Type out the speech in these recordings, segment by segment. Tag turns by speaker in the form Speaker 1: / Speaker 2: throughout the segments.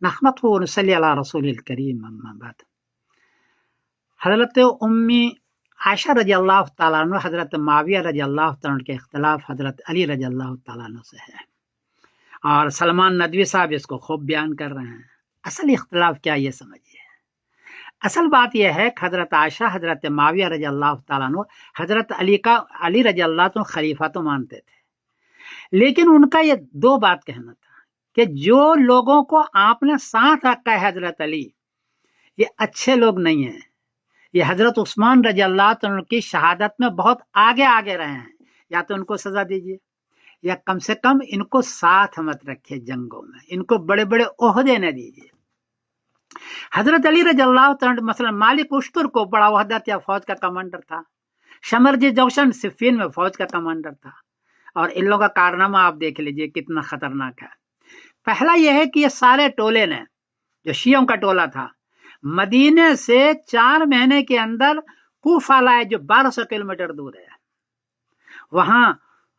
Speaker 1: نحمده ونصلي علی رسول الکریم اما بعد۔ حضرت امی عائشہ رضی اللہ تعالیٰ عنہ حضرت معاویہ رضی اللہ تعالیٰ عنہ کے اختلاف حضرت علی رضی اللہ تعالیٰ عنہ سے ہے، اور سلمان ندوی صاحب اس کو خوب بیان کر رہے ہیں۔ اصل اختلاف کیا یہ سمجھیے، اصل بات یہ ہے کہ حضرت عائشہ حضرت معاویہ رضی اللہ تعالیٰ عنہ حضرت علی رضی اللہ عنہ خلیفہ تو مانتے تھے، لیکن ان کا یہ دو بات کہنا تھا کہ جو لوگوں کو آپ نے ساتھ رکھا ہے حضرت علی، یہ اچھے لوگ نہیں ہیں، یہ حضرت عثمان رضی اللہ عنہ کی شہادت میں بہت آگے آگے رہے ہیں، یا تو ان کو سزا دیجیے یا کم سے کم ان کو ساتھ مت رکھے جنگوں میں، ان کو بڑے بڑے عہدے نہ دیجیے۔ حضرت علی رضی اللہ عنہ مثلا مالک اشتر کو بڑا عہدہ تھا، فوج کا کمانڈر تھا، شمرجی جوشن صفین میں فوج کا کمانڈر تھا، اور ان لوگوں کا کارنامہ آپ دیکھ لیجئے کتنا خطرناک ہے۔ پہلا یہ ہے کہ یہ سارے ٹولے نے، جو شیعوں کا ٹولہ تھا، مدینے سے 4 مہینے کے اندر کوفہ لائے، جو 1200 کلومیٹر دور ہے۔ وہاں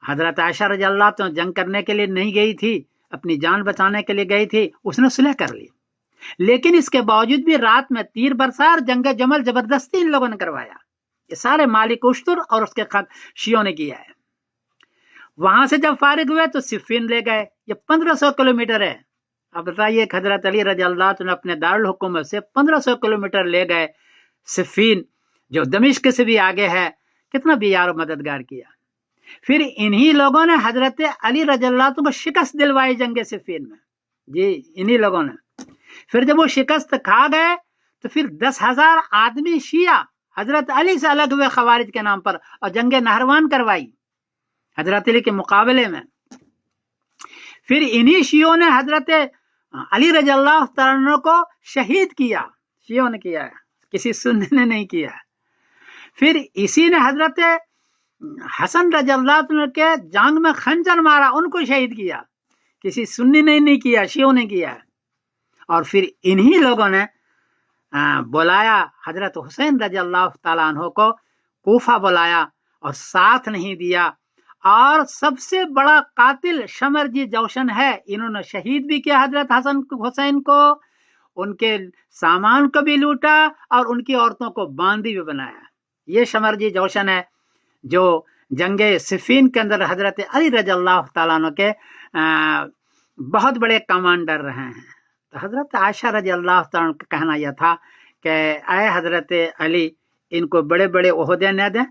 Speaker 1: حضرت عائشہ رضی اللہ عنہ جنگ کرنے کے لیے نہیں گئی تھی، اپنی جان بچانے کے لیے گئی تھی، اس نے صلح کر لی، لیکن اس کے باوجود بھی رات میں تیر برسا اور جنگ جمل زبردستی ان لوگوں نے کروایا۔ یہ سارے مالک اشتر اور اس کے شیعوں نے کیا ہے۔ وہاں سے جب فارغ ہوئے تو صفین لے گئے، یہ 1500 کلومیٹر ہے۔ اب بتائیے کہ حضرت علی رضی اللہ عنہ اپنے دارالحکومت سے 1500 کلومیٹر لے گئے صفین، جو دمشق سے بھی آگے ہے، کتنا بھی یار مددگار کیا۔ پھر انہی لوگوں نے حضرت علی رضی اللہ عنہ کو شکست دلوائی جنگ صفین میں، جی انہی لوگوں نے۔ پھر جب وہ شکست کھا گئے تو پھر 10,000 آدمی شیعہ حضرت علی سے الگ ہوئے خوارج کے نام پر، اور جنگ نہروان کروائی حضرت علی کے مقابلے میں۔ پھر انہی شیعوں نے حضرت علی رضی اللہ تعالیٰ عنہ کو شہید کیا، شیعوں نے کیا ہے، کسی سنی نے نہیں کیا ہے۔ پھر اسی نے حضرت حسن رضی اللہ عنہ کے جانگ میں خنجر مارا، ان کو شہید کیا، کسی سنی نے نہیں کیا، شیعوں نے کیا ہے۔ اور پھر انہی لوگوں نے بلایا حضرت حسین رضی اللہ تعالیٰ عنہ کو، کوفہ بلایا اور ساتھ نہیں دیا، اور سب سے بڑا قاتل شمرجی جوشن ہے، انہوں نے شہید بھی کیا حضرت حسین کو، ان کے سامان کو بھی لوٹا اور ان کی عورتوں کو باندی بھی بنایا۔ یہ شمرجی جوشن ہے جو جنگ صفین کے اندر حضرت علی رضی اللہ تعالیٰ عنہ کے بہت بڑے کمانڈر رہے ہیں۔ تو حضرت عائشہ رضی اللہ تعالیٰ عنہ کا کہنا یہ تھا کہ اے حضرت علی، ان کو بڑے بڑے عہدے نہ دیں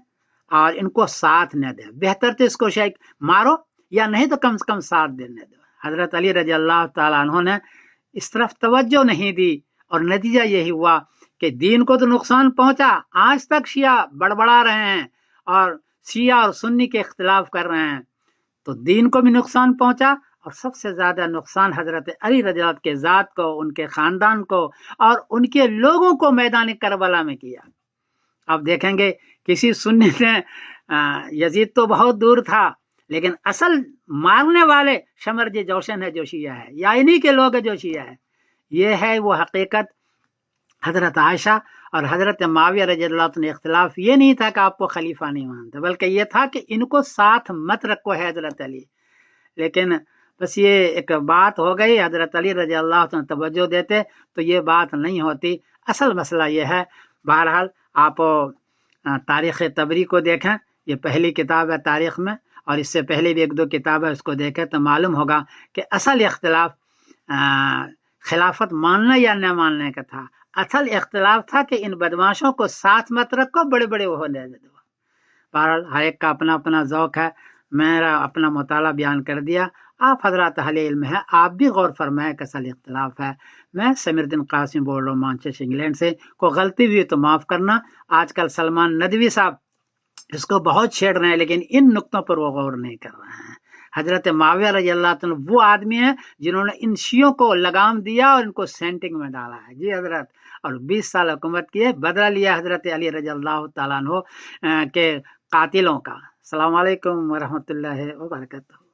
Speaker 1: اور ان کو ساتھ نہ دیں، بہتر تو اس کو شاید مارو یا نہیں تو کم سے کم ساتھ دینے دو۔ حضرت علی رضی اللہ تعالیٰ عنہ نے اس طرف توجہ نہیں دی، اور نتیجہ یہی ہوا کہ دین کو تو نقصان پہنچا، آج تک شیعہ بڑبڑا رہے ہیں اور شیعہ اور سنی کے اختلاف کر رہے ہیں، تو دین کو بھی نقصان پہنچا، اور سب سے زیادہ نقصان حضرت علی رضی اللہ عنہ کے ذات کو، ان کے خاندان کو اور ان کے لوگوں کو میدان کربلا میں کیا۔ اب دیکھیں گے کسی سنی نے یزید تو بہت دور تھا، لیکن اصل مارنے والے شمرجی جوشن ہے جو شیعہ ہے، یا انہی کے لوگ جو شیعہ ہے۔ یہ ہے وہ حقیقت۔ حضرت عائشہ اور حضرت معاویہ رضی اللہ عنہ نے اختلاف یہ نہیں تھا کہ آپ کو خلیفہ نہیں مانتے، بلکہ یہ تھا کہ ان کو ساتھ مت رکھو ہے حضرت علی۔ لیکن بس یہ ایک بات ہو گئی، حضرت علی رضی اللہ عنہ توجہ دیتے تو یہ بات نہیں ہوتی۔ اصل مسئلہ یہ ہے۔ بہرحال آپ تاریخ تبری کو دیکھیں، یہ پہلی کتاب ہے تاریخ میں، اور اس سے پہلے بھی 1-2 کتاب ہے، اس کو دیکھیں تو معلوم ہوگا کہ اصل اختلاف خلافت ماننا یا نہ ماننے کا تھا۔ اصل اختلاف تھا کہ ان بدماشوں کو ساتھ مت رکھو، بڑے بڑے وہ دے دو۔ بہرحال ہر ایک کا اپنا اپنا ذوق ہے، میرا اپنا مطالعہ بیان کر دیا۔ آپ حضرات اہل علم ہے، آپ بھی غور فرمائیں کہ اصل اختلاف ہے۔ میں سمیر الدین قاسم بول رہا ہوں مانچسٹر انگلینڈ سے۔ کوئی غلطی ہوئی تو معاف کرنا۔ آج کل سلمان ندوی صاحب اس کو بہت چھیڑ رہے ہیں، لیکن ان نقطوں پر وہ غور نہیں کر رہے ہیں۔ حضرت معاویہ رضی اللہ عنہ وہ آدمی ہیں جنہوں نے ان شیعوں کو لگام دیا اور ان کو سینٹنگ میں ڈالا ہے، جی حضرت، اور 20 سال حکومت کی ہے، بدلہ لیا حضرت علی رضی اللہ تعالیٰ عنہ کے قاتلوں کا۔ السلام علیکم ورحمۃ اللہ وبرکاتہ۔